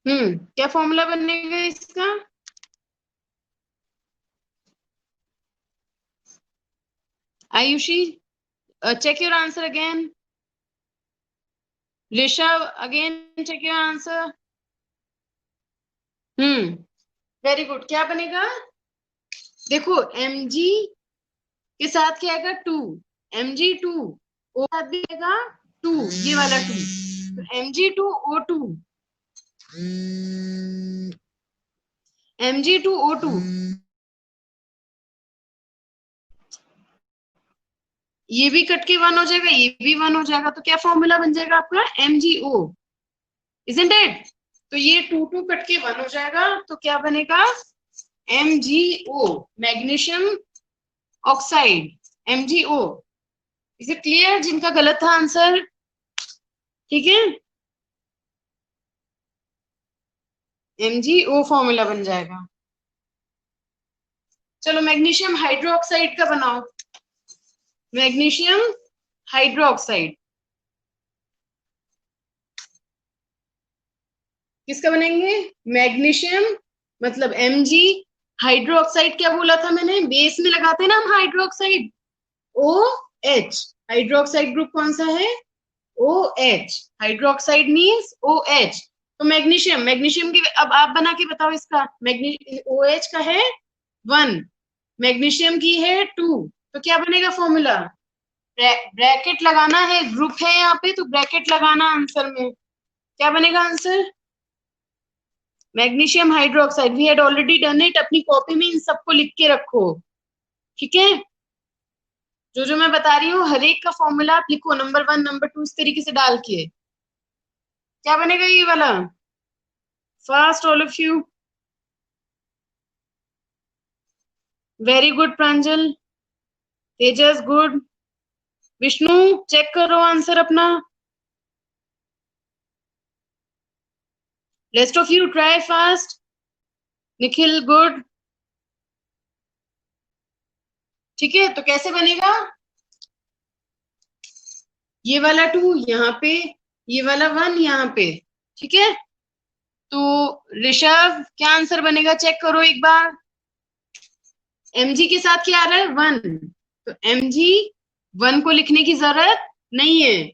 क्या फॉर्मूला बनेगा इसका? Ayushi, check your answer again. Rishabh, again check your answer. Very good. क्या बनेगा? देखो, mg के साथ क्या आएगा? 2। mg2 o साथ भी आएगा 2, ये वाला 2, तो mg2o2, mg2o2, ये भी कट के 1 हो जाएगा, ये भी 1 हो जाएगा, तो क्या फॉर्मूला बन जाएगा आपका? MgO, isn't it? तो ये 2 2 कट के 1 हो जाएगा, तो क्या बनेगा? MgO, magnesium oxide, MgO। Is it clear? जिनका गलत था आंसर, ठीक है, MgO फॉर्मूला बन जाएगा। चलो मैग्नीशियम हाइड्रोक्साइड का बनाओ। मैग्नीशियम हाइड्रोक्साइड किसका बनेंगे? मैग्नीशियम, मतलब Mg, हाइड्रोक्साइड क्या बोला था मैंने? बेस में लगाते हैं ना हम हाइड्रोक्साइड, OH। हाइड्रोक्साइड ग्रुप कौन सा है? OH। Hydroxide means OH। तो मैग्नीशियम, मैग्नीशियम की अब आप बना के बताओ इसका। OH का है 1, मैग्नीशियम की है 2, तो क्या बनेगा फॉर्मूला? ब्रैकेट लगाना है, ग्रुप है यहाँ पे तो ब्रैकेट लगाना आंसर में। क्या बनेगा answer? Magnesium hydroxide. We had already done it. अपनी कॉपी में इन सबको लिख के रखो, ठीक है? जो जो मैं बता रही हूँ हर एक का फॉर्मूला आप लिखो, नंबर 1 नंबर 2 इस तरीके से डाल के। क्या बनेगा ये वाला? Fast all of you. Very good Pranjal, Tejas good, Vishnu check करो आंसर अपना। Rest of you try fast. Nikhil good, ठीक है। तो कैसे बनेगा? ये वाला 2 यहाँ पे, ये वाला 1 यहाँ पे, ठीक है। तो ऋषभ क्या आंसर बनेगा? चेक करो एक बार। mg के साथ क्या आ रहा है? 1, तो mg1 को लिखने की जरूरत नहीं है।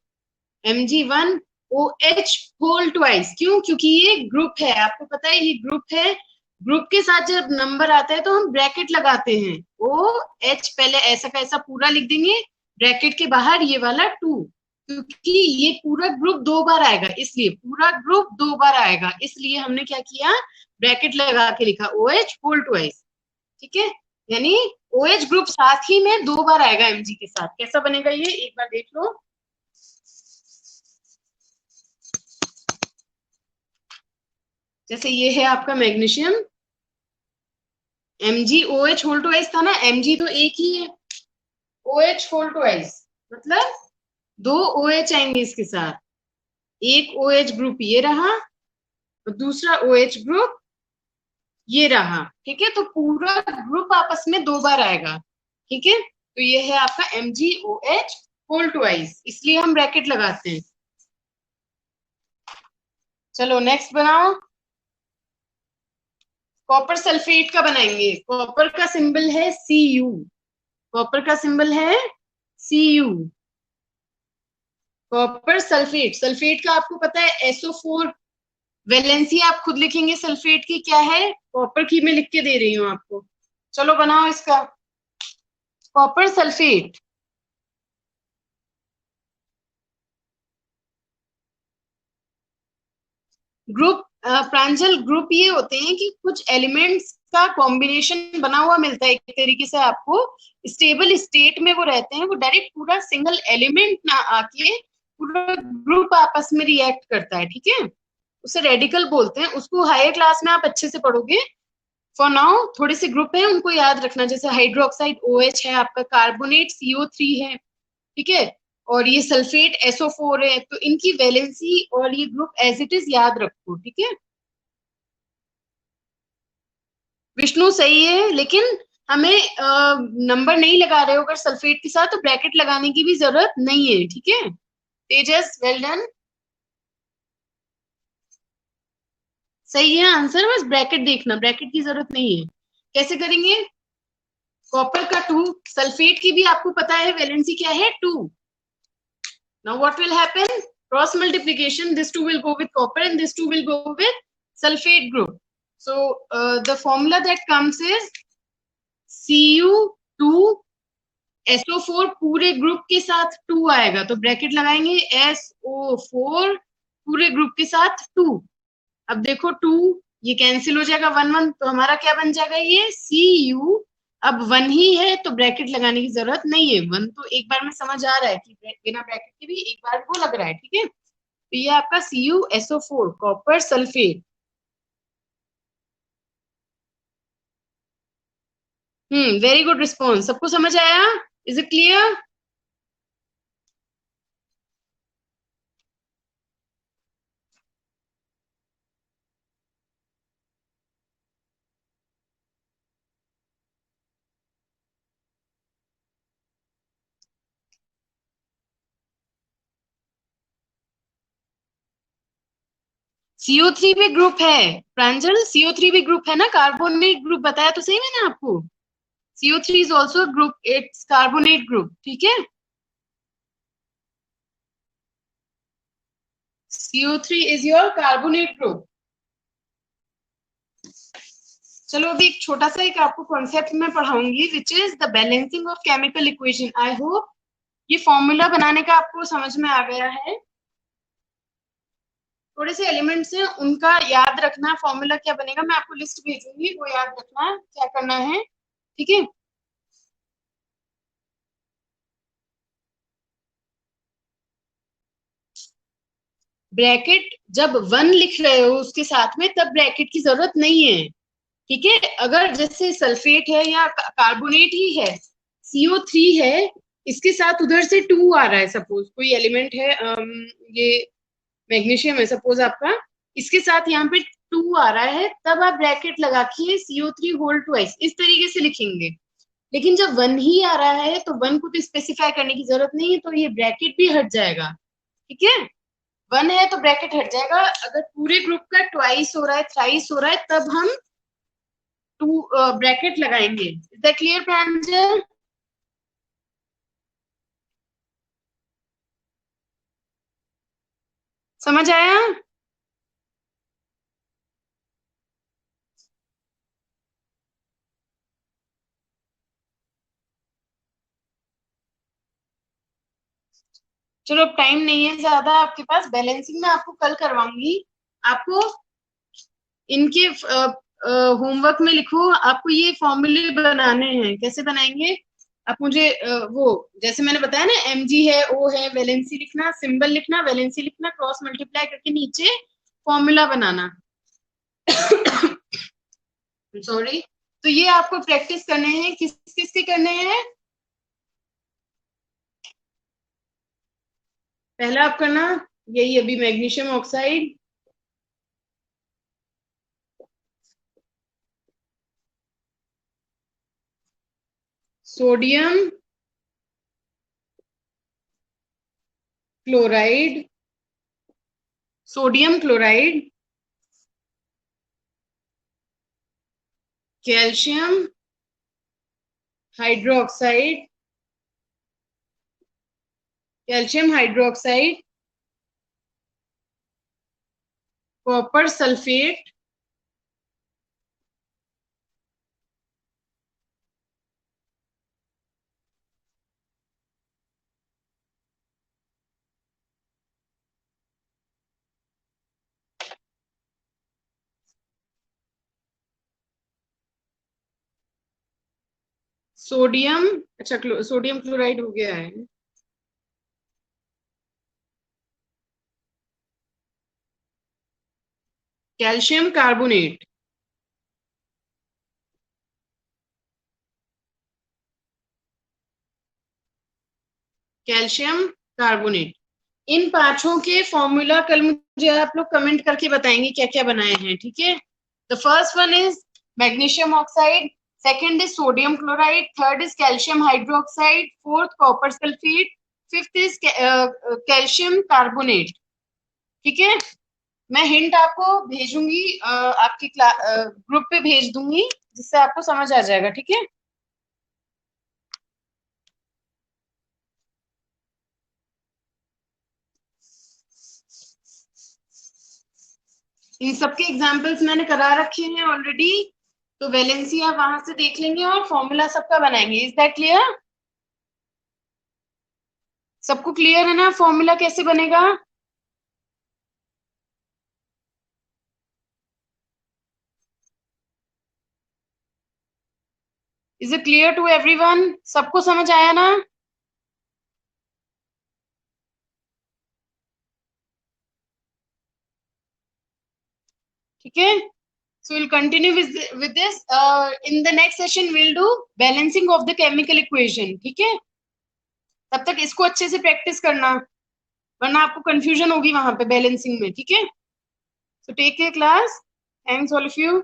mg1 OH whole twice. क्यों? क्योंकि ये ग्रुप है, आपको पता है ये ग्रुप है। ग्रुप के साथ जब नंबर आता है तो हम ब्रैकेट लगाते हैं। OH पहले ऐसा का ऐसा पूरा लिख देंगे, ब्रैकेट के बाहर ये वाला 2, क्योंकि ये पूरा ग्रुप 2 बार आएगा, इसलिए पूरा ग्रुप 2 बार आएगा, इसलिए हमने क्या किया? ब्रैकेट लगा के लिखा OH होल ट्वाइस, ठीक है। यानी OH ग्रुप साथ ही में 2 बार आएगा mg के साथ। कैसा बनेगा ये एक बार देख लो। जैसे ये है आपका मैग्नीशियम, MgOH होल ट्वाइस था ना, mg तो एक ही है, OH होल ट्वाइस मतलब 2 OH आएंगे इसके साथ। एक OH ग्रुप ये रहा और दूसरा OH ग्रुप ये रहा, ठीक है। तो पूरा ग्रुप आपस में 2 बार आएगा, ठीक है। तो ये है आपका MgOH होल ट्वाइस, इसलिए हम ब्रैकेट लगाते हैं। चलो नेक्स्ट बनाओ। कॉपर सल्फेट का बनाएंगे। कॉपर का सिंबल है Cu। कॉपर का सिंबल है Cu। कॉपर सल्फेट, सल्फेट का आपको पता है SO4 वैलेंसी, आप खुद लिखेंगे सल्फेट की क्या है। कॉपर की मैं लिख के दे रही हूँ आपको। चलो बनाओ इसका। कॉपर सल्फेट, ग्रुप प्रांजल, ग्रुप ये होते हैं कि कुछ एलिमेंट्स का कॉम्बिनेशन बना हुआ मिलता है एक तरीके से आपको। स्टेबल स्टेट में वो रहते हैं, वो डायरेक्ट पूरा सिंगल एलिमेंट ना आके पूरा ग्रुप आपस में रिएक्ट करता है, ठीक है। उसे रेडिकल बोलते हैं, उसको हायर क्लास में आप अच्छे से पढ़ोगे। फॉर नाउ थोड़े से ग्रुप है उनको याद रखना, जैसे हाइड्रोक्साइड OH है आपका, कार्बोनेट CO3 है, ठीक है, और ये सल्फेट SO4 है। तो इनकी वैलेंसी और ये ग्रुप एज इट इज याद रखो, ठीक है। विष्णु सही है, लेकिन हमें नंबर नहीं लगा रहे हो अगर सल्फेट के साथ, तो ब्रैकेट लगाने की भी जरूरत नहीं है, ठीक है। तेजस वेल डन। सही है आंसर, बस ब्रैकेट देखना, ब्रैकेट की जरूरत नहीं है। कैसे करेंगे? कॉपर का 2, सल्फेट की भी आपको पता है वैलेंसी क्या है 2। Now what will happen? Cross multiplication, this 2 will go with copper and this 2 will go with sulfate group. So the formula that comes is Cu2SO4, पूरे ग्रुप के साथ 2 आएगा तो ब्रैकेट लगाएंगे SO4 पूरे ग्रुप के साथ 2। अब देखो 2 ये कैंसिल हो जाएगा 1 1, तो हमारा क्या बन जाएगा ये Cu। अब 1 ही है तो ब्रैकेट लगाने की जरूरत नहीं है, 1 तो एक बार में समझ आ रहा है कि बिना ब्रैकेट के भी एक बार वो लग रहा है, ठीक है। तो ये आपका CuSO4 copper sulphate. Very good response, सबको समझ आया? Is it clear? CO3 भी ग्रुप है प्रांजल, CO3 भी ग्रुप है ना, कार्बोनेट ग्रुप बताया तो सही मैंने आपको। CO3 is also a group, it's carbonate group, ठीक है। CO3 is your carbonate group। चलो अभी एक छोटा सा एक आपको कॉन्सेप्ट में पढ़ाऊंगी which is the balancing of chemical equation. I hope ये फॉर्मूला बनाने का आपको समझ में आ गया है। थोड़े से एलिमेंट्स हैं उनका याद रखना, फॉर्मूला क्या बनेगा मैं आपको लिस्ट भेजूंगी, वो याद रखना क्या करना है, ठीक है। ब्रैकेट जब 1 लिख रहे हो उसके साथ में तब ब्रैकेट की जरूरत नहीं है, ठीक है। अगर जैसे सल्फेट है या कार्बोनेट ही है, CO3 है, इसके साथ उधर से 2 आ रहा है, सपोज कोई एलिमेंट है, ये मैग्नीशियम है सपोज आपका, इसके साथ यहाँ पे 2 आ रहा है, तब आप ब्रैकेट लगा के CO3 होल ट्वाइस इस तरीके से लिखेंगे। लेकिन जब 1 ही आ रहा है तो 1 को तो स्पेसिफाई करने की जरूरत नहीं है, तो ये ब्रैकेट भी हट जाएगा, ठीक है। 1 है तो ब्रैकेट हट जाएगा, अगर पूरे ग्रुप का ट्वाइस हो रहा है, थ्राइस हो रहा है, तब हम 2 ब्रैकेट लगाएंगे। इज दैट क्लियर प्रांजल? समझ आया? चलो अब टाइम नहीं है ज्यादा आपके पास, बैलेंसिंग में आपको कल करवाऊंगी। आपको इनके होमवर्क में लिखो, आपको ये फॉर्मूले बनाने हैं, कैसे बनाएंगे आप मुझे वो जैसे मैंने बताया ना, Mg है, O है, वैलेंसी लिखना, सिंबल लिखना, वैलेंसी लिखना, क्रॉस मल्टीप्लाई करके नीचे फॉर्मूला बनाना। सॉरी, तो ये आपको प्रैक्टिस करने हैं, किस किस के करने हैं? पहला आप करना यही अभी magnesium oxide, sodium chloride, sodium chloride, calcium hydroxide, calcium hydroxide, copper sulphate, sodium, अच्छा सोडियम क्लोराइड हो गया है, कैल्शियम कार्बोनेट, कैल्शियम कार्बोनेट। इन पांचों के फॉर्मूला कल मुझे आप लोग कमेंट करके बताएंगे क्या क्या बनाए हैं, ठीक है। The first one is magnesium oxide, second is sodium chloride, third is calcium hydroxide, fourth copper sulphate, fifth is calcium carbonate, ठीक है। मैं हिंट आपको भेजूंगी, आपकी ग्रुप पे भेज दूंगी, जिससे आपको समझ आ जाएगा, ठीक है। इन सबके एग्जाम्पल्स मैंने करा रखे हैं ऑलरेडी, तो वैलेंसी आप वहां से देख लेंगे और फॉर्मूला सबका बनाएंगे। Is that clear? सबको क्लियर है ना फॉर्मूला कैसे बनेगा? Is it clear to everyone? सबको समझ आया ना? ठीक है, so we'll continue with this, in the next session we'll do balancing of the chemical equation, ठीक है। तब तक इसको अच्छे से प्रैक्टिस करना, वरना आपको कंफ्यूजन होगी वहां पे बैलेंसिंग में, ठीक है। So take care class, thanks all of you.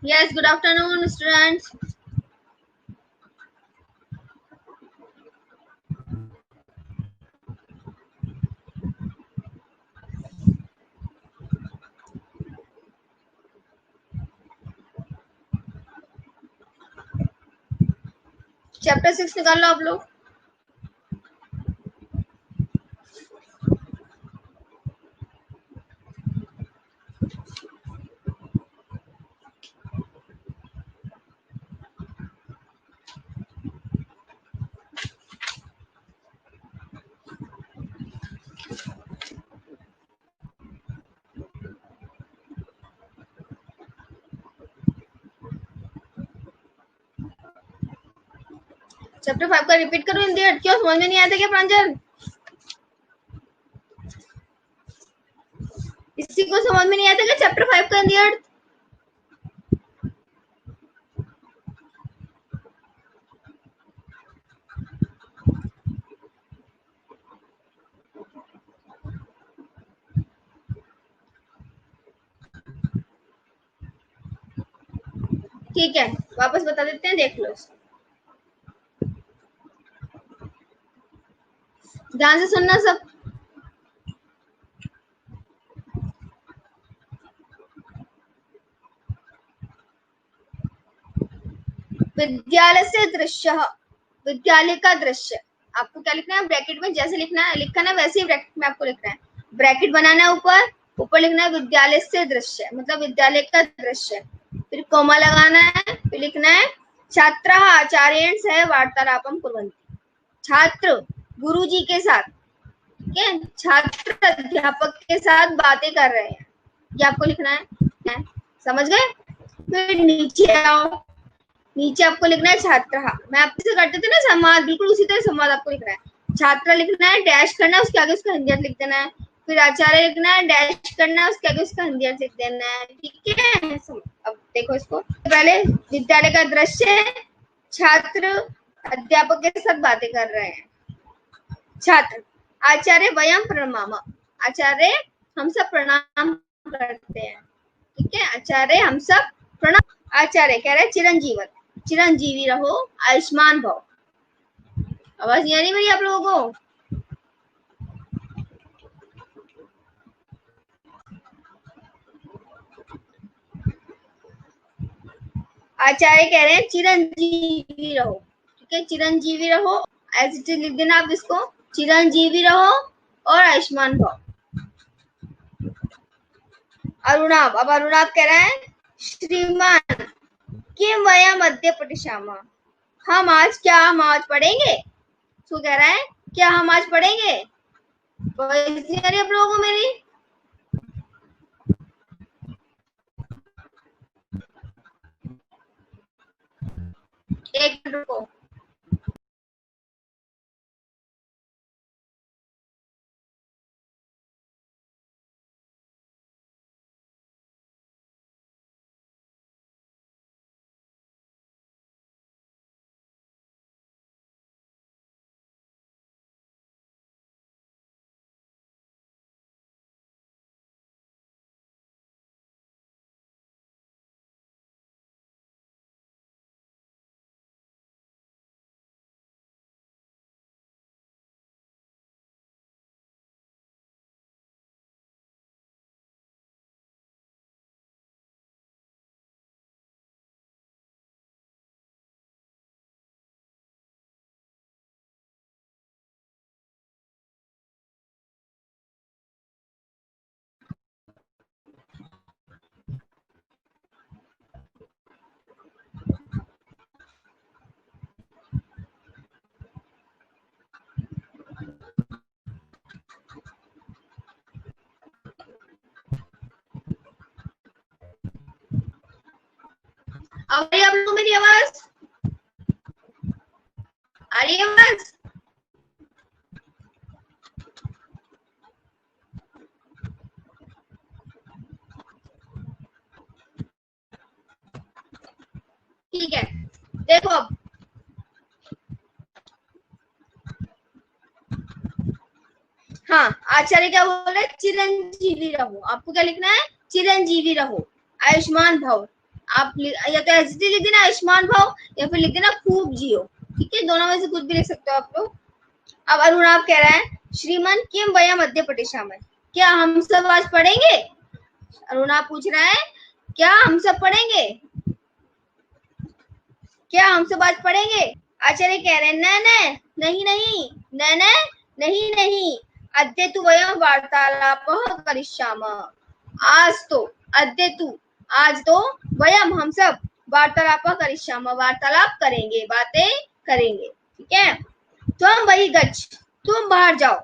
Yes, good afternoon, students. Chapter 6 निकाल लो आप लोग। चैप्टर 5 का रिपीट करो हिंदी। क्यों समझ में नहीं आया था क्या प्रांजल? किसी को समझ में नहीं आया था क्या चैप्टर 5 का हिंदी अर्थ? ठीक है, वापस बता देते हैं, देख लो। ध्यान से सुनना सब। विद्यालय से दृश्य, विद्यालय का दृश्य। आपको क्या लिखना है? ब्रैकेट में जैसे लिखना है, लिखा ना वैसे ही ब्रैकेट में आपको लिखना है। ब्रैकेट बनाना है, ऊपर ऊपर लिखना है विद्यालय से दृश्य, मतलब विद्यालय का दृश्य। फिर कोमा लगाना है, फिर लिखना है छात्र आचार्येण सह वार्तालापम कुर्वन्ति। छात्र गुरुजी के साथ, ठीक है, छात्र अध्यापक के साथ बातें कर रहे हैं, ये आपको लिखना है। समझ गए? फिर नीचे आओ, नीचे आपको लिखना है छात्र। मैं आपसे करते थे ना संवाद, बिल्कुल उसी तरह संवाद आपको लिखना है। छात्र लिखना है, डैश करना है, उसके आगे उसका हिंदी अर्थ लिख देना है। फिर आचार्य लिखना है, डैश करना है, उसके आगे उसका हिंदी अर्थ लिख देना है। ठीक है, अब देखो इसको। पहले विद्यालय का दृश्य, छात्र अध्यापक के साथ बातें कर रहे हैं। छात्र आचार्य वयम प्रणमाम, आचार्य हम सब प्रणाम करते हैं। ठीक है, आचार्य हम सब प्रणाम। आचार्य कह रहे हैं चिरंजीवन, चिरंजीवी रहो, आयुष्मान भव। आवाज नहीं आ रही मेरी आप लोगों को? आचार्य कह रहे हैं चिरंजीवी रहो। ठीक है, चिरंजीवी रहो, ऐसे लिख देना आप इसको, चिरंजीवी रहो और आयुष्मान भव। अरुणाभ, अब अरुणाभ कह रहे हैं श्रीमान किम वयम अद्य पठिष्यामः, हम आज पढ़ेंगे। तो कह रहा है क्या हम आज पढ़ेंगे? अरे आप लोगों को मेरी एक मिनट रुको। अब आप लोगों को मेरी आवाज आ रही है? आवाज ठीक है, देखो अब हाँ, आचार्य क्या बोल रहे हैं? चिरंजीवी रहो। आपको क्या लिखना है? चिरंजीवी रहो, आयुष्मान भव। आप या तो एचडी लिख देना आयुष्मान भव, या फिर लिख देना खूब जियो। ठीक है, दोनों में से कुछ भी लिख सकते हो आप लोग। अब अरुण आप कह रहा है श्रीमान किम वयम अद्य पठिष्यामः, क्या हम सब आज पढ़ेंगे? अरुण आप पूछ रहा है क्या हम सब पढ़ेंगे, क्या हम सब आज पढ़ेंगे? आचार्य कह रहे हैं न नहीं नहीं न नहीं नहीं, अद्य तु वयम वार्तालापः करिष्यामः, आज तो अद्य तु आज तो वयम हम सब वार्तालापः करिष्यामः, वार्तालाप करेंगे, बातें करेंगे। ठीक है, त्वं बहिः गच्छ, तुम बाहर जाओ,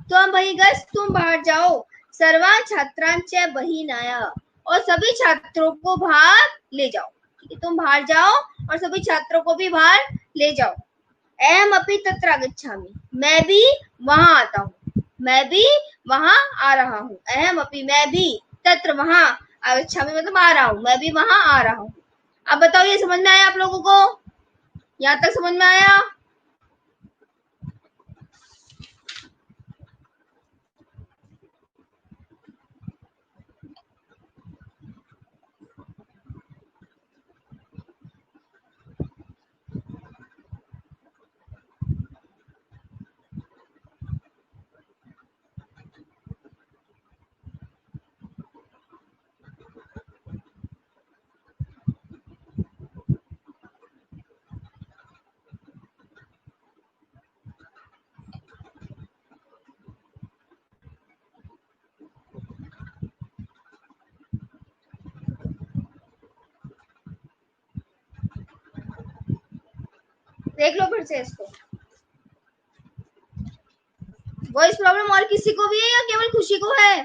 त्वं बहिः गच्छ, तुम बाहर जाओ, सर्वान् छात्रान् च बहिः नय, और सभी छात्रों को बाहर ले जाओ। ठीक है, तुम बाहर जाओ और सभी छात्रों को भी बाहर ले जाओ। अहम अपि तत्र आगच्छामि, मैं भी वहां आता हूँ, मैं भी वहां आ रहा हूँ। अहम अपि मैं भी, तत्र वहां, आगच्छामि मतलब आ रहा हूँ, मैं भी वहां आ रहा हूँ। अब बताओ ये समझ में आया आप लोगों को? यहाँ तक समझ में आया? देख लो फिर से इसको। वॉइस प्रॉब्लम और किसी को भी है या केवल खुशी को है?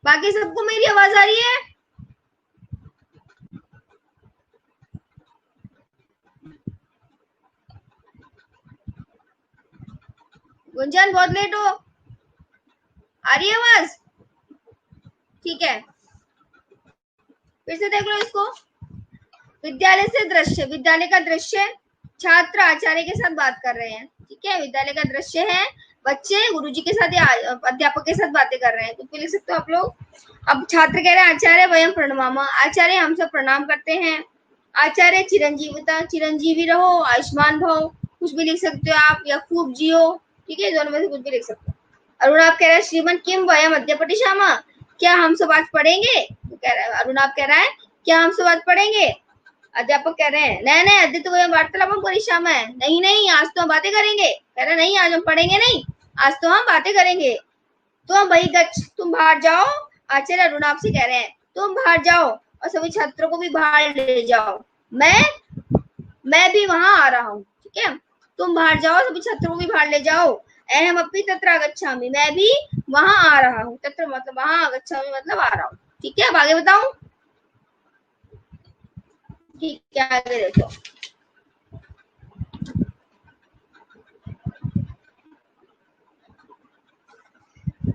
बाकी सबको मेरी आवाज आ रही है? गुंजन बहुत लेट हो, आ रही है आवाज? ठीक है, फिर से देख लो इसको। विद्यालय से दृश्य, विद्यालय का दृश्य, छात्र आचार्य के साथ बात कर रहे हैं। ठीक है, विद्यालय का दृश्य है, बच्चे गुरुजी के साथ या अध्यापक के साथ बातें कर रहे हैं। तो लिख सकते हो आप लोग। अब छात्र कह रहे हैं आचार्य वयम प्रणमामः, आचार्य हम सब प्रणाम करते हैं। आचार्य चिरंजीविता, चिरंजीवी रहो, आयुष्मान भव, कुछ भी लिख सकते हो आप, या खूब जियो। ठीक है, दोनों में से कुछ भी लिख सकते हो। अरुण आप कह रहे हैं श्रीमन किम वयम अद्य पठिष्यामः, क्या हम सब आज पढ़ेंगे? तो कह रहा है अरुण आप कह रहा है क्या हम सब आज पढ़ेंगे? अध्यापक कह रहे हैं नहीं अद्य तो वयम वार्तालापं करिष्यामः, नहीं नहीं आज तो हम बातें करेंगे। कह रहे नहीं आज हम पढ़ेंगे नहीं, आज तो हम बातें करेंगे। तुम बहिः गच्छ, तुम बाहर जाओ। आचार्य अरुण आपसे कह रहे हैं तुम बाहर जाओ और सभी छात्रों को भी बाहर ले जाओ, मैं भी वहां आ रहा हूँ। ठीक है, तुम बाहर जाओ, सभी छात्रों को भी बाहर ले जाओ। अहम अपि तत्र आगच्छामि, मैं भी वहां आ रहा हूँ। तत्र मतलब वहां, आगच्छामि मतलब आ रहा हूँ। ठीक है, अब आगे बताऊं? ठीक है, आगे देखो।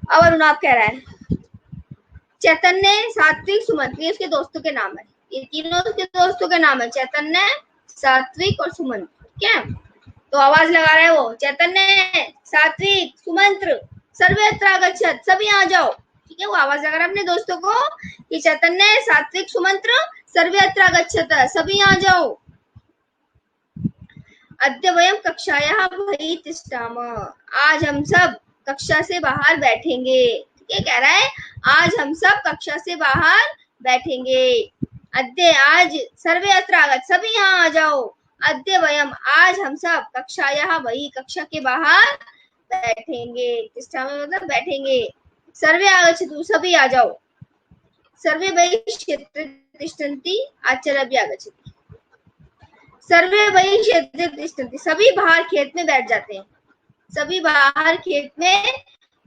अब अरुण आप कह रहा है चैतन्य, सात्विक, सुमंत, ये उसके दोस्तों के नाम है। ये तीनों उसके दोस्तों के नाम है, चैतन्य, सात्विक और सुमंत। ठीक है, तो आवाज लगा रहा है वो, चैतन्य, सात्विक, सुमंत्र, सर्वे अत्र आगच्छत, सभी आ जाओ। ठीक है, वो आवाज लगा रहा है अपने दोस्तों को कि चैतन्य, सात्विक, सुमंत्र, सर्वे अत्र आगच्छत, सभी आ जाओ। अद्य वयम कक्षायाः बहिः तिष्ठामः, आज हम सब कक्षा से बाहर बैठेंगे। ठीक है, कह रहा है आज हम सब कक्षा से बाहर बैठेंगे। अद्य आज, सर्वे अत्र आगच्छत, सभी यहाँ आ जाओ। अद्य वयम, आज हम सब कक्षायाः बहिः, कक्षा के बाहर बैठेंगे। तिष्ठामः मतलब बैठेंगे। सर्वे आगच्छतु, सभी आ जाओ। सर्वे बहिः क्षेत्रे तिष्ठन्ति, आचार्य भी आगच्छति। सर्वे बहिः क्षेत्रे तिष्ठन्ति, सभी बाहर खेत में बैठ जाते हैं, सभी बाहर खेत में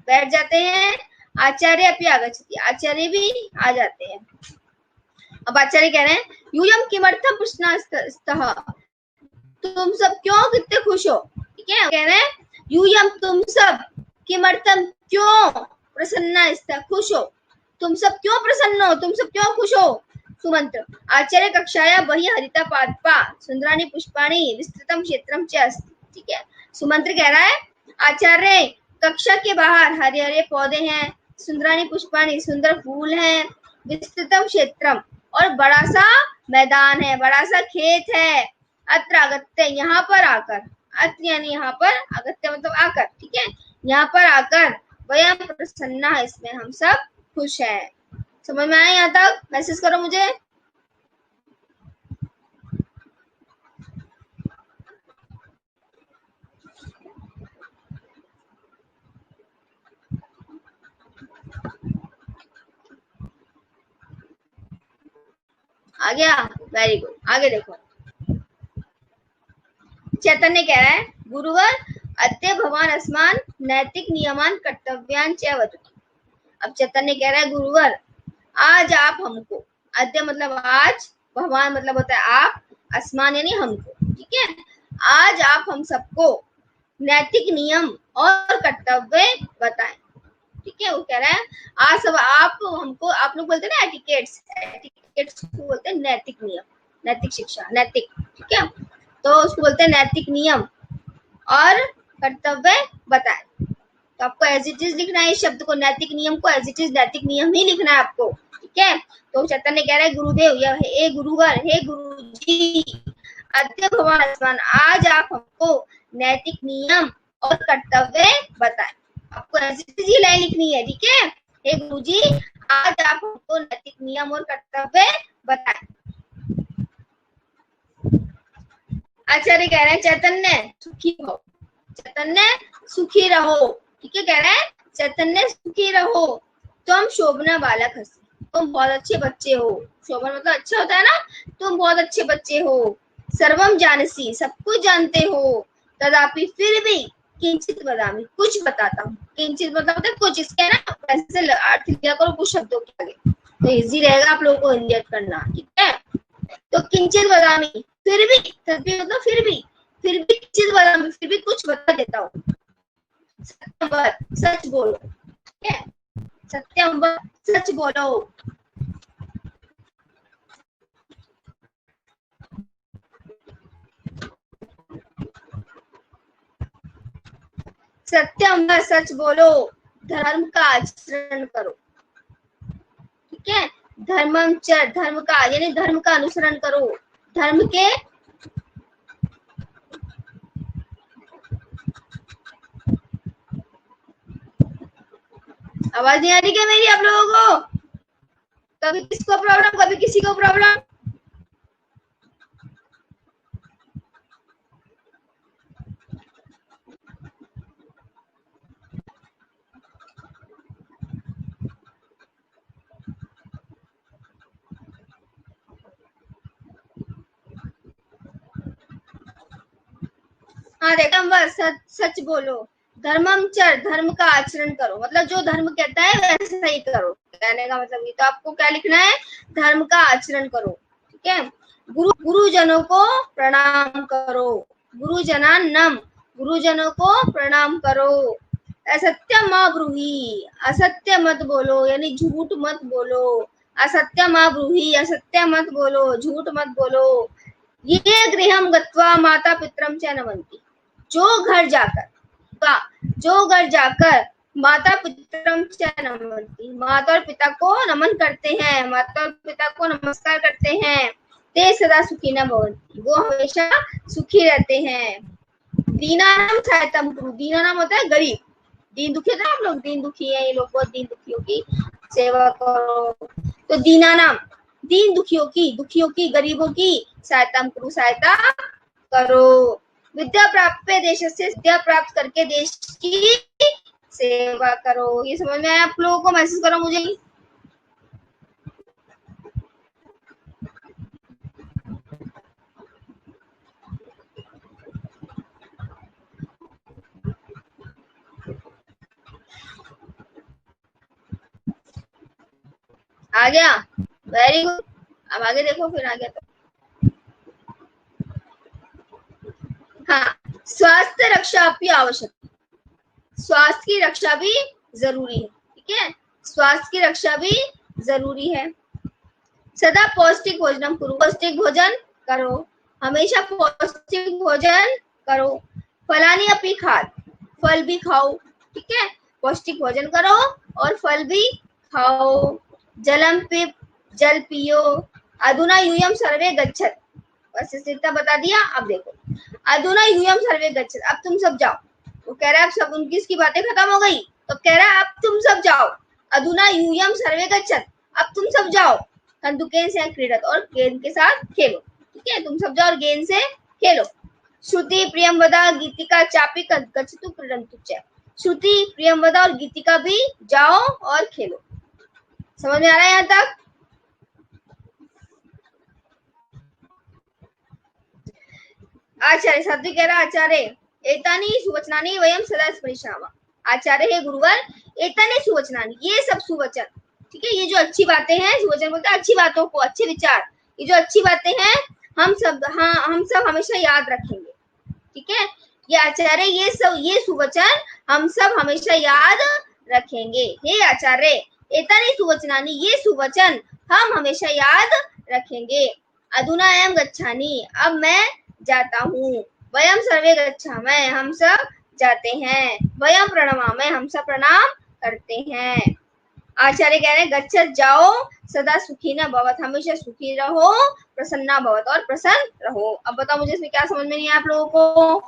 बैठ जाते हैं। आचार्य अपि आगच्छति, आचार्य भी आ जाते हैं। अब आचार्य कह रहे हैं यूयम किमर्थम प्रश्नस्तः, तुम सब क्यों कितने खुश हो? ठीक है, कह रहे हैं यूयम तुम सब, किमर्थम क्यों, प्रसन्नस्तः खुश हो, तुम सब क्यों प्रसन्न हो, तुम सब क्यों खुश हो? सुमंत्र आचार्य कक्षाया बहिः हरिता पादपा सुंदराणि पुष्पाणि विस्तृतम क्षेत्रम च अस्ति। ठीक है, सुमंत्र कह रहा है आचार्य कक्षा के बाहर हरे हरे पौधे हैं, सुंदराणि पुष्पाणि सुंदर फूल हैं, विस्तृतम क्षेत्रम और बड़ा सा मैदान है, बड़ा सा खेत है। अत्र आगत्य, यहाँ पर आकर, अत्र यानी यहाँ पर, आगत्य मतलब आकर, ठीक है, यहाँ पर आकर, वयम प्रसन्ना, इसमें हम सब खुश हैं। समझ में आया यहाँ तक? मैसेज करो मुझे। आ गया? Very good. आगे देखो, चैतन्य कह रहा है, गुरुवर अद्य भगवान अस्मान नैतिक नियमान कर्तव्यान च वदतु। अब चैतन्य कह रहा है, गुरुवर आज आप हमको, अद्य मतलब आज, भगवान मतलब होता है आप, अस्मान यानी हमको, ठीक है, आज आप हम सबको नैतिक नियम और कर्तव्य बताएं। ठीक है, वो कह रहा है आज सब आप हमको, आप लोग बोलते हैं ना एटिकेट्स, एटिकेट्स को बोलते हैं नैतिक नियम, नैतिक शिक्षा, नैतिक, ठीक है, तो उसको बोलते हैं नैतिक नियम और कर्तव्य बताएं। तो आपको एज इट इज लिखना है इस शब्द को, नैतिक नियम को एज इट इज नैतिक नियम ही लिखना है आपको, ठीक है। तो चैतन्य कह रहा है, गुरुदेव या हे गुरुवर, हे गुरुजी, अद्य भगवान अस्मान, आज आप हमको नैतिक नियम और कर्तव्य बताएं। आपको एज इट इज ही लाइन लिखनी है, ठीक है। हे गुरुजी, आज आप हमको नैतिक नियम और कर्तव्य बताएं। आचार्य कह रहे हैं, चैतन्य सुखी हो, चैतन्य सुखी रहो, ठीक है, कह रहे हैं चैतन्य सुखी रहो, तुम शोभना बालक हसी, तुम बहुत अच्छे बच्चे हो, शोभन मतलब अच्छा होता है ना, तुम बहुत अच्छे बच्चे हो, सर्वम जानसी, सब कुछ जानते हो, तदापि फिर भी किंचित वदामि, कुछ बताता हूँ, किंचित मतलब होता है कुछ, इसके ना वैसे अर्थ लिया करो कुछ शब्दों के आगे, तो इजी रहेगा आप लोगों को हिंदी करना, ठीक है। तो किंचित वदामि, फिर भी, मतलब फिर भी किंचित वदामि, फिर भी कुछ बता देता हूँ, सत्यम वद, सच बोलो, ठीक है, सत्यम वद, सच बोलो। सत्यम वद, सच बोलो, धर्म का आचरण करो, ठीक है, धर्मम च, धर्म का यानी धर्म का अनुसरण करो, धर्म के आवाज नहीं आ रही क्या मेरी आप लोगों को? कभी किसको प्रॉब्लम, कभी किसी को प्रॉब्लम? हाँ देखो, बस सच बोलो, धर्मम चर, धर्म का आचरण करो, मतलब जो धर्म कहता है वैसा ही करो, कहने का मतलब ये। तो आपको क्या लिखना है, धर्म का आचरण करो, ठीक है। गुरुजनों को प्रणाम करो, गुरुजनान्नम, गुरुजनों को प्रणाम करो, असत्य माँ ब्रूही, असत्य मत बोलो, यानी झूठ मत बोलो, असत्य माँ ब्रूही, असत्य मत बोलो, झूठ मत बोलो। ये गृहम गत्वा माता पितरम च नमन्ति, जो घर जाकर माता पितरम च नमन्ति, माता और पिता को नमन करते हैं, माता और पिता को नमस्कार करते हैं, ते सदा सुखी न भवन्ति, वो हमेशा सुखी रहते हैं। दीनानाम सहायतम कुरु, दीना नाम होता है गरीब, दीन दुखी होता है, आप लोग दीन दुखी है, ये लोग बहुत दीन दुखियों की सेवा करो। तो दीना नाम, दीन दुखियों की, गरीबों की सहायता करो, सहायता करो। विद्या प्राप्त देश से, विद्या प्राप्त करके देश की सेवा करो। ये समझ में आया आप लोगों को? मैसेज करो मुझे। आ गया? Very good. अब आगे देखो, फिर आ गया तो हाँ, स्वास्थ्य रक्षा भी आवश्यक, स्वास्थ्य की रक्षा भी जरूरी है, ठीक है, स्वास्थ्य की रक्षा भी जरूरी है। सदा पौष्टिक भोजन करो, पौष्टिक भोजन करो, हमेशा पौष्टिक भोजन करो। फलानी अपनी खाद, फल भी खाओ, ठीक है, पौष्टिक भोजन करो और फल भी खाओ। जलम पिब, जल पियो, अधुना यूयम सर्वे गच्छत, बस इतना बता दिया। अब देखो अधुना यूयम सर्वे गच्छत, अब तुम सब जाओ। वो कह रहा है अब सब उनकी इसकी बातें खत्म हो गई, तो कह रहा है अब तुम सब जाओ। अधुना यूयम सर्वे गच्छत, अब तुम सब जाओ कन्दुकेन से क्रीडत, और गेंद के साथ खेलो। ठीक है, तुम सब जाओ और गेंद से खेलो। श्रुति प्रियंवदा गीतिका चापी गच्छतु क्रीडन्तु च, श्रुति प्रियंवदा और गीतिका भी जाओ और खेलो। समझ में आ रहा है यहाँ तक? आचार्य साध्वी कह रहा आचार्य एतानी सुवचनानि वयम सदा स्मरिष्यामः, आचार्य हे गुरुवर एतानी सुवचनानि, ये सब सुवचन, ठीक है, ये जो अच्छी बातें हैं, सुवचन बोलते हैं अच्छी बातों को, अच्छे विचार, ये जो अच्छी बातें हैं हम सब हमेशा याद रखेंगे। ठीक है, ये आचार्य ये सुवचन हम सब हमेशा याद रखेंगे। हे आचार्य एतानि सुवचनानि, ये सुवचन हम हमेशा याद रखेंगे। अधुना अहम गच्छामि, अब मैं जाता हूँ। वयम सर्वे गच्छामः, हम सब जाते हैं। वयम प्रणमामः, हम सब प्रणाम करते हैं। आचार्य कह रहे हैं गच्छत जाओ, सदा सुखी न भवत, हमेशा सुखी रहो, प्रसन्ना भवत और प्रसन्न रहो। अब बताओ मुझे इसमें क्या समझ में नहीं आया आप लोगों को?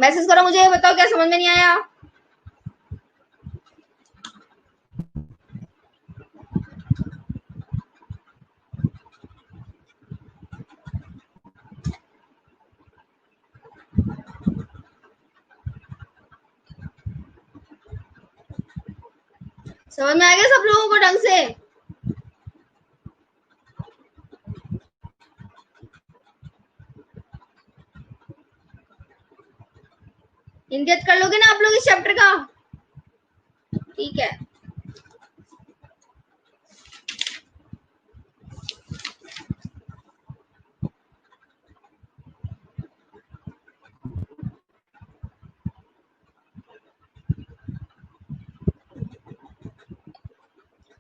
मैसेज करो मुझे, बताओ क्या समझ में नहीं आया। समझ में आ गया सब लोगों को ढंग से? हिंदी कर लोगे ना आप लोग इस चैप्टर का? ठीक है,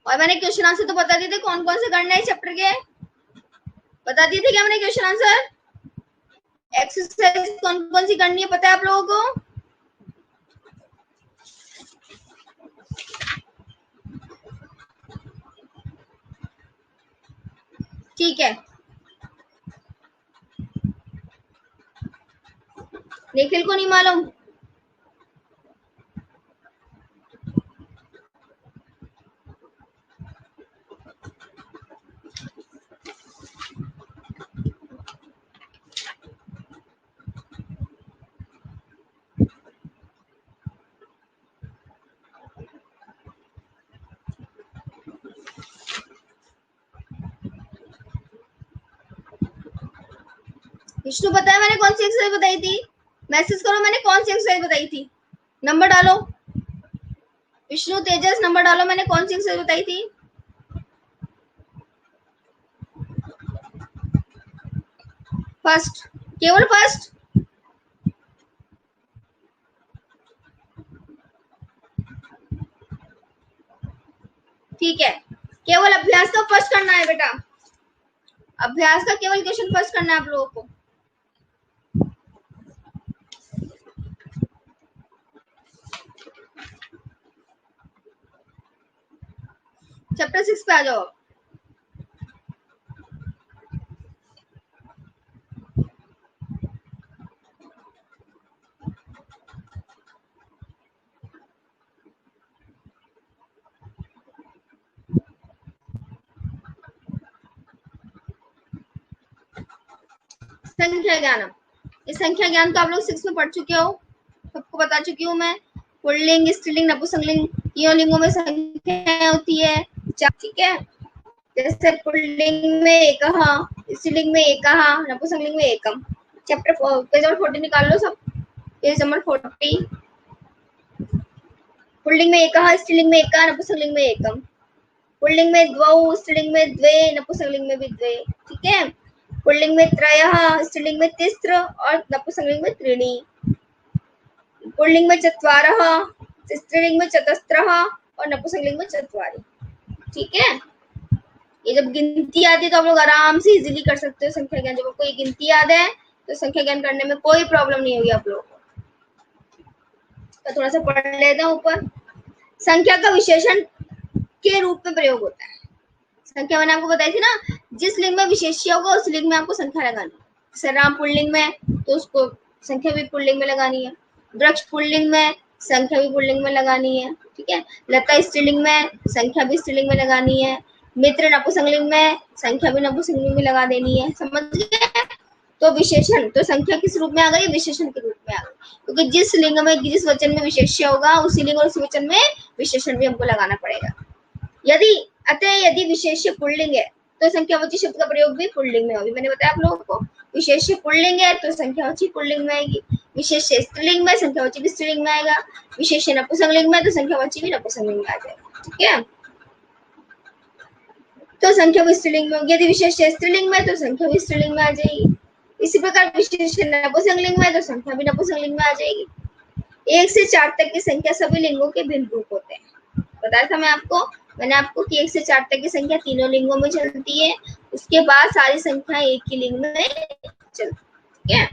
और मैंने क्वेश्चन आंसर तो बता दिए थे कौन कौन से करना है चैप्टर के, बता दिए थे क्या मैंने क्वेश्चन आंसर? एक्सरसाइज कौन कौन सी करनी है पता है आप लोगों को? ठीक है, निखिल को नहीं मालूम? विष्णु पता है मैंने कौन सी एक्सरसाइज बताई थी? मैसेज करो मैंने कौन सी एक्सरसाइज बताई थी, नंबर डालो। विष्णु तेजस नंबर डालो, मैंने कौन सी एक्सरसाइज बताई थी? फर्स्ट, केवल फर्स्ट। ठीक है, केवल अभ्यास का फर्स्ट करना है बेटा, अभ्यास का केवल क्वेश्चन फर्स्ट करना है आप लोगों को। चैप्टर 6 पे आ जाओ। संख्या ज्ञानम, इस संख्या ज्ञान को आप लोग 6 में पढ़ चुके हो, सबको बता चुकी हूँ मैं। पुल्लिंग, स्त्रीलिंग, नपुंसकलिंग, तीनों लिंगों में संख्या होती है। ठीक है, जैसे पुल्लिंग में एकहा, स्त्रीलिंग में एकहा, नपुंसकलिंग में एकम। चैप्टर पेज नंबर 40 निकाल लो सब, पेज नंबर 40। पुल्लिंग में एकहा, स्त्रीलिंग में एका, नपुंसकलिंग में एकम। पुल्लिंग में द्वौ, स्त्रीलिंग में द्वे, नपुंसकलिंग में भी द्वे। ठीक है, पुल्लिंग में त्रयः, स्त्रीलिंग में तिस्र और नपुंसकलिंग में त्रीणि। पुल्लिंग में चत्वारः, स्त्रीलिंग में चतस्रः और नपुंसकलिंग में चत्वारि। ठीक है, ये जब गिनती आती है तो आप लोग आराम से इजीली कर सकते हो संख्या ज्ञान। जब आपको ये गिनती याद है तो संख्या ज्ञान करने में कोई प्रॉब्लम नहीं होगी आप लोगों को। तो थोड़ा सा पढ़ लेते हैं ऊपर। संख्या का विशेषण के रूप में प्रयोग होता है। संख्या मैंने आपको बताई थी ना, जिस लिंग में विशेष्य होगा उस लिंग में आपको संख्या लगानी है। जैसे राम पुल्लिंग में तो उसको संख्या भी पुल्लिंग में लगानी है, वृक्ष पुल्लिंग में संख्या भी पुल्लिंग में लगानी है, ठीक है। लता स्त्रीलिंग में संख्या भी स्त्रीलिंग में लगानी है, मित्र नपुंसकलिंग में संख्या भी नपुंसकलिंग में लगा देनी है, समझ गए। तो विशेषण, तो संख्या किस रूप में आ गई, विशेषण के रूप में आ गई, क्योंकि जिस लिंग में जिस वचन में विशेष्य होगा उसी लिंग और उसी वचन में विशेषण भी हमको लगाना पड़ेगा। यदि विशेष्य पुल्लिंग है तो संख्यावाची शब्द का प्रयोग भी पुल्लिंग में होगी। मैंने बताया आप लोगों को, विशेष्य पुल्लिंग है तो संख्यावाची पुल्लिंग में आएगी, विशेष्य स्त्रीलिंग में संख्यावाची भी स्त्रीलिंग में आएगा, विशेष्य नपुंसकलिंग में तो संख्यावाची भी नपुंसकलिंग में आ जाएगा, ठीक है। तो संख्या भी स्त्रीलिंग में होगी, यदि विशेष्य स्त्रीलिंग में तो संख्या भी स्त्रीलिंग में आ जाएगी। इसी प्रकार विशेष्य नपुंसकलिंग में तो संख्या भी नपुंसकलिंग में आ जाएगी। 1 से 4 तक की संख्या सभी लिंगों के भिन्न रूप होते हैं। बताया था मैंने आपको कि 1 से 4 तक की संख्या तीनों लिंगों में चलती है, उसके बाद सारी संख्या एक ही लिंग में चलती है।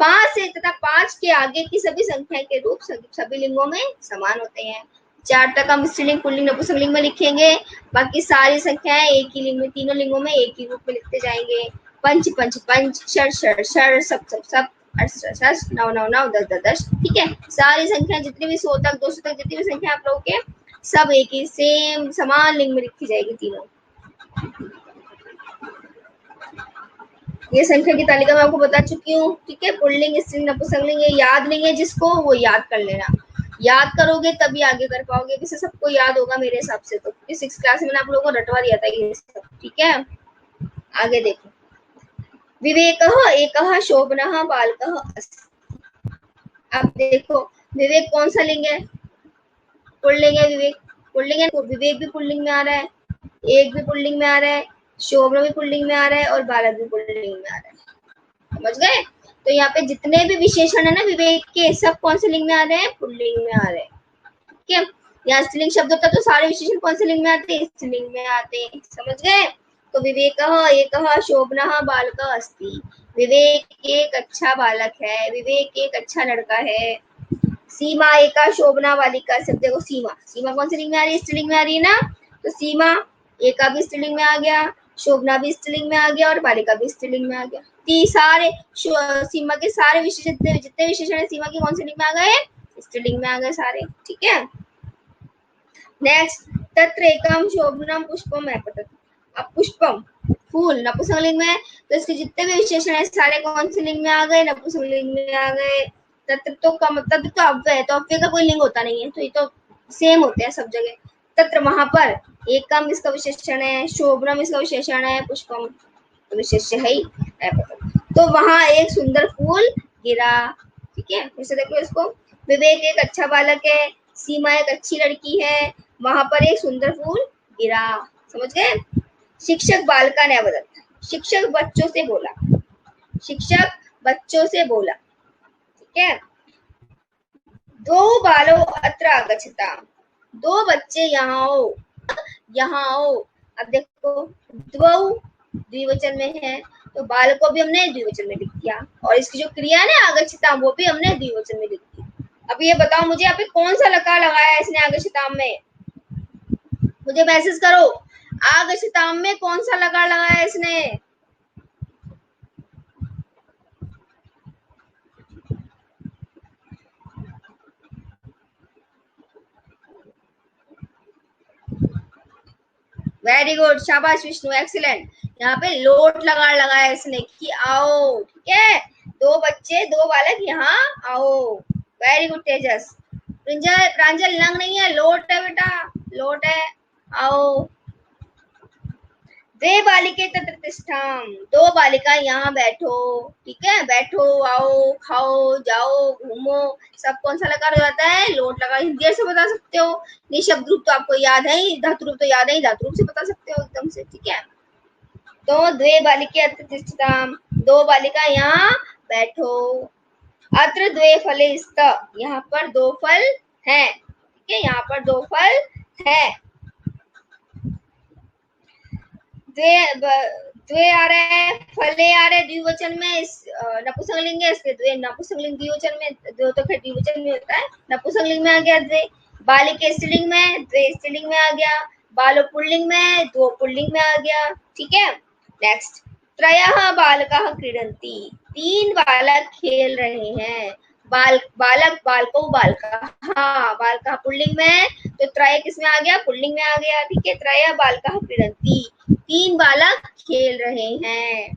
5 से तथा 5 के आगे की सभी संख्या के रूप सभी लिंगों में समान होते हैं। 4 तक हम स्त्रीलिंग पुल्लिंग नपुंसकलिंग में लिखेंगे, बाकी सारी संख्याएं एक ही लिंग में, तीनों लिंगों में एक ही रूप में लिखते जाएंगे। पंच पंच पंच, षड षड षड, सब सब सब, 8 9 9 9, 10 10 10, ठीक है। सारी संख्या जितनी भी 100 तक 200 तक जितनी भी संख्या आप लोगों के सब एक ही सेम समान लिंग में लिखी जाएगी तीनों। ये संख्या की तालिका मैं आपको बता चुकी हूँ, ठीक है। पुल्लिंग स्त्रीलिंग नपुंसकलिंग ये याद नहीं है जिसको, वो याद कर लेना, याद करोगे तभी आगे कर पाओगे। किसी सबको याद होगा मेरे हिसाब से तो, 6 क्लास में मैंने आप लोगों को रटवा दिया था ये सब, ठीक है। आगे देखो, विवेकः एकः शोभनः बालकः अस्ति। अब देखो विवेक कौन सा लिंग है, पुल्लिंग है, विवेक पुल्लिंग है, विवेक भी पुल्लिंग में आ रहा है, एक भी पुल्लिंग में आ रहा है, शोभना भी पुल्लिंग में आ रहा है और बालक भी पुल्लिंग में आ रहा है, समझ गए। तो यहाँ पे जितने भी विशेषण है ना विवेक के, सब कौन से लिंग में आ रहे हैं, पुल्लिंग में आ रहे हैं, ठीक है। यहाँ स्त्रीलिंग शब्द होता है तो सारे विशेषण कौन से लिंग में आते हैं, स्त्रीलिंग में आते हैं, समझ गए। तो विवेकः एकः शोभनः बालकः अस्ति, विवेक एक अच्छा बालक है, विवेक एक अच्छा लड़का है। सीमा एका शोभना बालिका, सब देखो सीमा, सीमा कौन से लिंग में आ रही है, स्त्रीलिंग में आ रही है ना, तो सीमा एका भी स्त्रीलिंग में आ गया, शोभना भी स्त्रीलिंग में आ गया और बालिका भी स्त्रीलिंग में आ गया। सारे सीमा के सारे विशेषण जितने विशेषण है सीमा के कौन से लिंग में आ गए, स्त्रीलिंग में आ गए सारे, ठीक है। नेक्स्ट, तत्र एकम शोभनम पुष्पम है पता। अब पुष्पम फूल नपुंसकलिंग में, तो इसके जितने भी विशेषण है सारे कौन से लिंग में आ गए, नपुंसकलिंग में आ गए। तत्र तो का मतलब तो अव्यय है, तो अव्यय का कोई लिंग होता नहीं है, तो ये तो सेम होते हैं सब जगह। तत्र वहां पर एकम इसका विशेषण है, शोभनम इसका विशेषण है, पुष्पम तो विशेष्य है ही। तो वहां एक सुंदर फूल गिरा, ठीक है। फिर से देखो इसको, विवेक एक अच्छा बालक है, सीमा एक अच्छी लड़की है, वहां पर एक सुंदर फूल गिरा, समझ गए। शिक्षक बालका ने बदल, शिक्षक बच्चों से बोला, शिक्षक बच्चों से बोला, ठीक है। दो बालो अत्र आगच्छता, दो बच्चे यहाँ आओ, यहाँ आओ। अब देखो द्वौ द्विवचन में है तो बाल को भी हमने द्विवचन में लिख दिया, और इसकी जो क्रिया है ना आगच्छता वो भी हमने द्विवचन में लिख दी। अब ये बताओ मुझे यहाँ पे कौन सा लकार लगाया है इसने आगच्छताम में, मुझे मैसेज करो, आगच्छताम में कौन सा लकार लगाया है इसने। वेरी गुड, शाबाश विष्णु, एक्सीलेंट। यहाँ पे लोट लगा लगाया इसने कि आओ, ठीक है। दो बच्चे दो बालक यहाँ आओ, वेरी गुड तेजस। प्रांजल लंग नहीं है, लोट है बेटा, लोट है, आओ। द्वे बालिके तत्र तिष्ठाम, दो बालिका यहाँ बैठो, ठीक है, बैठो, आओ, खाओ, जाओ, घूमो, सब कौन सा लगा जाता है, लोट लगा। हिंदी से बता सकते हो, निशब्द रूप तो आपको याद है ही, धातु रूप तो याद है ही, धातु रूप से बता सकते हो एकदम से, ठीक है। तो द्वे बालिके अत्र तिष्ठताम, दो बालिका यहाँ बैठो। अत्र द्वे फले स्त, यहाँ पर दो फल हैं, ठीक है, यहाँ पर दो फल है। द्वे आ रहा है, फले आ रहे हैं द्विवचन में, नपुंसकलिंग है इसके द्वे, नपुंसकलिंग द्विवचन में, दो तो द्विवचन में होता है, नपुंसकलिंग में आ गया द्वे। बालिके स्त्रीलिंग में, द्वे स्त्रीलिंग में आ गया। बालो पुल्लिंग में, द्वौ पुल्लिंग में आ गया। ठीक है, नेक्स्ट त्रयः बालकाः क्रीडन्ति, 3 बालक खेल रहे हैं। बालक बालको बालका, हाँ बालका पुल्लिंग में, तो त्रय किसमें आ गया, पुल्लिंग में आ गया। ठीक है, त्रय बालका क्रीडन्ति, 3 बालक खेल रहे हैं।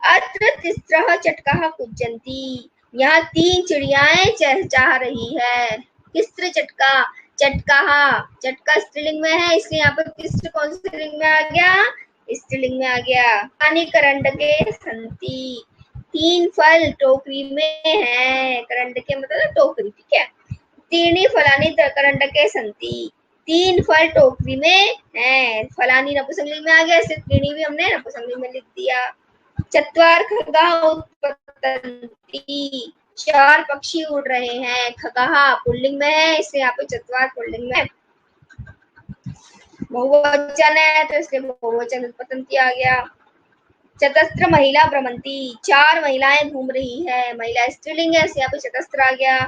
अत्र तिस्रः चटकाः कूजन्ति, यहाँ 3 चिड़ियाएं चहचहा रही है। तिस्र चटका, चटका स्त्रीलिंग में है, इसलिए यहाँ पर तिस्र कौन सी लिंग में आ गया, स्त्रीलिंग में आ गया। पानी करंडके सन्ति, 3 फल टोकरी में है, करंडके मतलब टोकरी। ठीक है, त्रीणि फलानि करंडके सन्ति, 3 फल टोकरी में है। फलानी नपुंसकलिंग में आ गया, इसलिए त्रीणि भी हमने नपुंसकलिंग में लिख दिया। चत्वार खगाः उत्पतन्ति, 4 पक्षी उड़ रहे हैं। खगाः पुल्लिंग में है, इसलिए यहाँ पे चत्वार पुल्लिंग में। बहुवचन है तो इसलिए बहुवचन उत्पतन्ति आ गया। चतस्र महिला भ्रमन्ति, 4 महिलाएं घूम रही है। महिला स्त्रीलिंग है, इसलिए यहाँ पे चतस्र आ गया।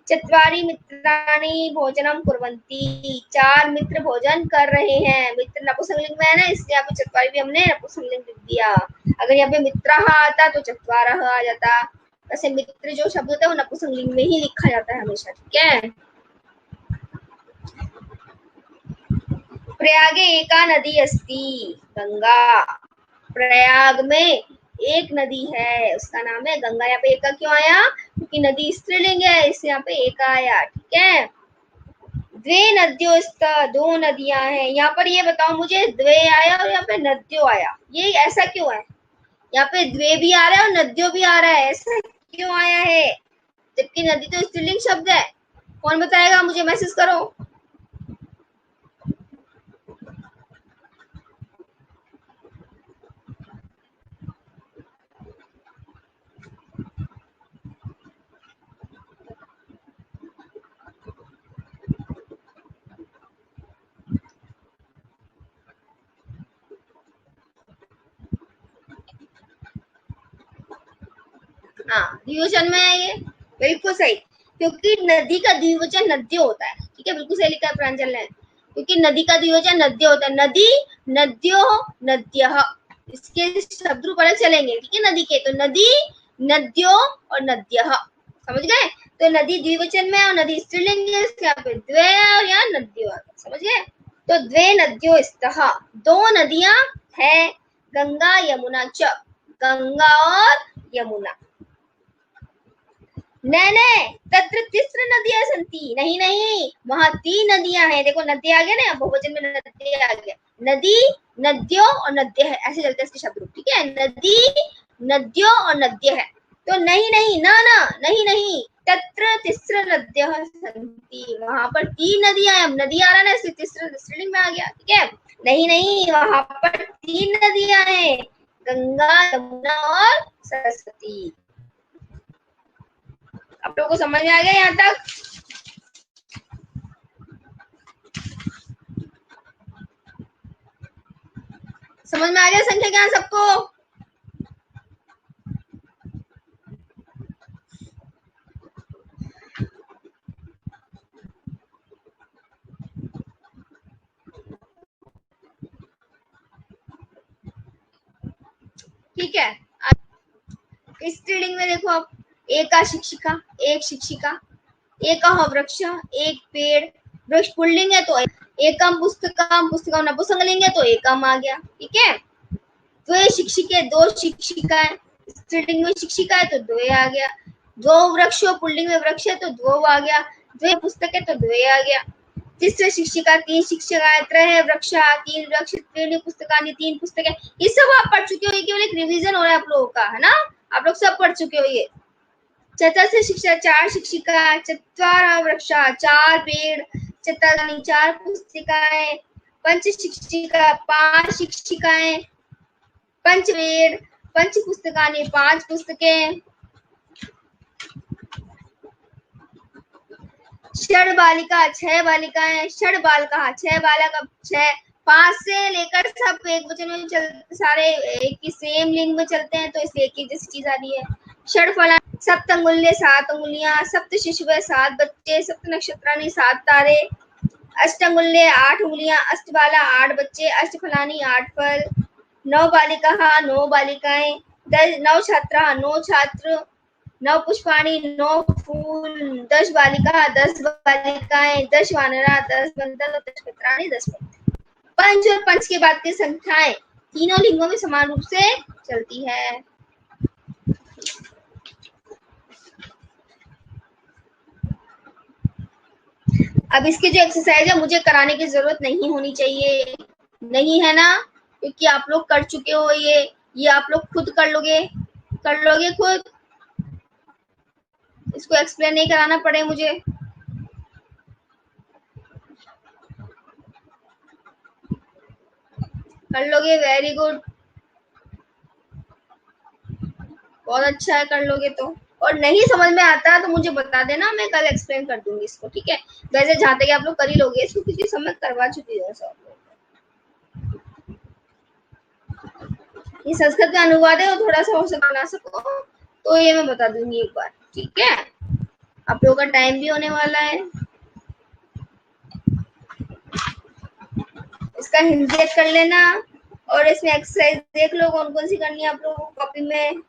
चत्वारि मित्राणि भोजनं कुर्वन्ति, 4 मित्र भोजन कर रहे हैं। मित्र नपुंसकलिंग में है ना, इसलिए यहाँ पे चत्वारि भी हमने नपुंसकलिंग लिख दिया। अगर यहाँ पे मित्रः आता तो चत्वारः आ जाता। वैसे मित्र जो शब्द होता है वो नपुंसकलिंग में ही लिखा जाता है हमेशा। ठीक है, प्रयागे एका नदी अस्ति, गंगा। प्रयाग में एक नदी है, उसका नाम है गंगा। यहाँ पे एका क्यों आया, क्योंकि नदी स्त्रीलिंग है, इससे यहाँ पे एका आया। ठीक है, द्वे नद्योस्त, 2 नदियां हैं। यहाँ पर ये बताओ मुझे, द्वे आया और यहाँ पे नद्यो आया, ये ऐसा क्यों है? यहाँ पे द्वे भी आ रहा है और नद्यो भी आ रहा है, ऐसा क्यों आया है? जबकि नदी तो स्त्रीलिंग शब्द है। कौन बताएगा, मुझे मैसेज करो। हाँ, द्विवचन में है ये, बिल्कुल सही, क्योंकि नदी का द्विवचन नद्यो होता है। ठीक है, बिल्कुल सही लिखा है प्रांजल ने, क्योंकि नदी का द्विवचन नद्यो होता है। नदी, नद्यो, नद्यः, इसके शब्द रूप अलग चलेंगे। ठीक है, नदी के तो नदी, नद्यो और नद्यः, समझ गए? तो नदी द्विवचन में और नदी स्त्रीलिंग है, यहाँ पे द्वे और यहाँ नद्यो, समझ गए? तो द्वे नद्यो स्तः, 2 नदियां है, गंगा यमुना च, गंगा और यमुना। नहीं, तत्र तिस्र नदियां सन्ति, नहीं, वहां 3 नदियां हैं। देखो नदी आ गया ना, बहुवचन में नदी आ गया। नदी, नद्यो और नद्य है, ऐसे चलते हैं इसके शब्द रूप। ठीक है, नदी, नद्यो और नद्य है। तो नहीं, तत्र तिस्र नद्यः सन्ति, वहां पर 3 नदियां हैं। नदी आ रहा है ना, इसलिए तिस्र स्त्रीलिंग में आ गया। ठीक है, नहीं, वहां पर 3 नदियां हैं, गंगा, यमुना और सरस्वती। आप लोगों को समझ में आ गया यहाँ तक? समझ में आ गया संख्या ज्ञान सबको? ठीक है, स्त्रीलिंग में देखो आप, एका शिक्षिका, एक शिक्षिका, एकः वृक्ष, एक पेड़। वृक्ष पुल्लिंग है तो एकम पुस्तकम, पुस्तकम नपुंसकलिंग है तो एकम आ गया। ठीक है, द्वे शिक्षिके, 2 शिक्षिकाएं, स्त्रीलिंग में शिक्षिका है तो द्वे आ गया। 2 वृक्षो, पुल्लिंग में वृक्ष है तो द्वौ आ गया। 2 पुस्तक है तो द्वे आ गया। तीसरे शिक्षिका, 3 शिक्षिकाएं, त्रय वृक्षा, 3 वृक्ष, त्रीणि पुस्तकानि, 3 पुस्तकें। ये सब आप पढ़ चुके हो, ये केवल एक रिवीजन हो रहा है आप लोगों का, है ना? आप लोग सब पढ़ चुके हो ये। चतुर्थ शिक्षा, 4 शिक्षिका, चत्वारः वृक्षा, 4 पेड़, चतुर्णी, 4 पुस्तिकाएं, पंच शिक्षिका, 5 शिक्षिकाएं, पंच पेड़, पंच पुस्तकानि, 5 पुस्तकें, षड बालिका, 6 बालिकाएं, षड बालका, 6 बालक, 6, 5 से लेकर सब एक वचन में चलते, सारे एक ही सेम लिंग में चलते हैं, तो इसलिए एक ही जैसी चीज आ रही है। षड फला, 7 अंगुल्य, 7 अंगुलियां, सप्त शिशु, 7 बच्चे, सप्त नक्षत्राणि, 7 तारे, अष्टंगुल्ये 8 उंगलियां, अष्टबाला 8 बच्चे, अष्टफलानी 8 फल, 9 बालिका 9 बालिकाएं, 9 छात्रा 9 छात्र, 9 पुष्पाणी 9 फूल, 10 बालिका 10 बालिकाएं, 10 वानरा 10 बंदर, 10 पत्राणी 10 पत्ते। पंच और पंच के बाद की संख्याएं तीनों लिंगों में समान रूप से चलती है। अब इसकी जो एक्सरसाइज है मुझे कराने की जरूरत नहीं होनी चाहिए, नहीं है ना, क्योंकि आप लोग कर चुके हो। ये आप लोग खुद कर लोगे खुद, इसको एक्सप्लेन नहीं कराना पड़े मुझे। कर लोगे, वेरी गुड, बहुत अच्छा है, कर लोगे तो। और नहीं समझ में आता तो मुझे बता देना, मैं कल एक्सप्लेन कर दूंगी इसको, ठीक है। वैसे जहाँ तक आप लोग कर ही लोगे इसको, क्योंकि समझ करवा चुकी है सब। ये संस्कृत में अनुवाद है, थोड़ा सा हो सके बना सको तो ये मैं बता दूंगी एक बार, ठीक है। आप लोगों का टाइम भी होने वाला है। इसका हिंदी कर लेना और इसमें एक्सरसाइज देख लो कौन कौन सी करनी है आप लोगों को कॉपी में।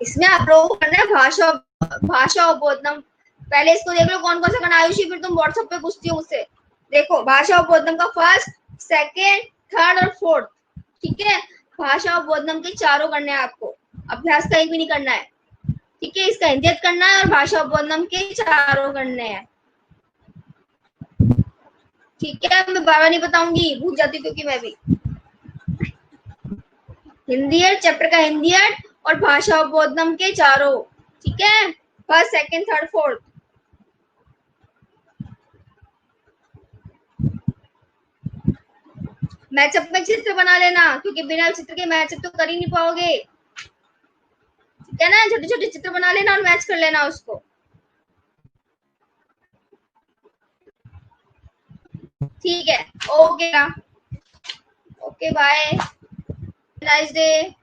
इसमें आप लोगों को करना है भाषा उपोद्गम। पहले इसको देख लो कौन कौन सा करना। आयुषी, फिर तुम व्हाट्सएप पे पूछती हो मुझसे। देखो, भाषा उपोद्गम का फर्स्ट, सेकेंड, थर्ड और फोर्थ, ठीक है। भाषा उपोद्गम के चारों करने हैं आपको, अभ्यास का एक भी नहीं करना है, ठीक है। इसका हिंदी करना है और भाषा उपोद्गम के चारों करने हैं, ठीक है। मैं बार बार नहीं बताऊंगी, भूल जाती क्योंकि मैं भी। हिंदी चैप्टर का हिंदी और भाषा उपोद्गम के चारों, ठीक है। First, second, third, fourth. Matchup में चित्र बना लेना, क्योंकि बिना चित्र के मैचअप तो कर ही नहीं पाओगे, ठीक है ना। छोटे छोटे चित्र बना लेना और मैच कर लेना उसको, ठीक है। Okay, okay, bye, nice day.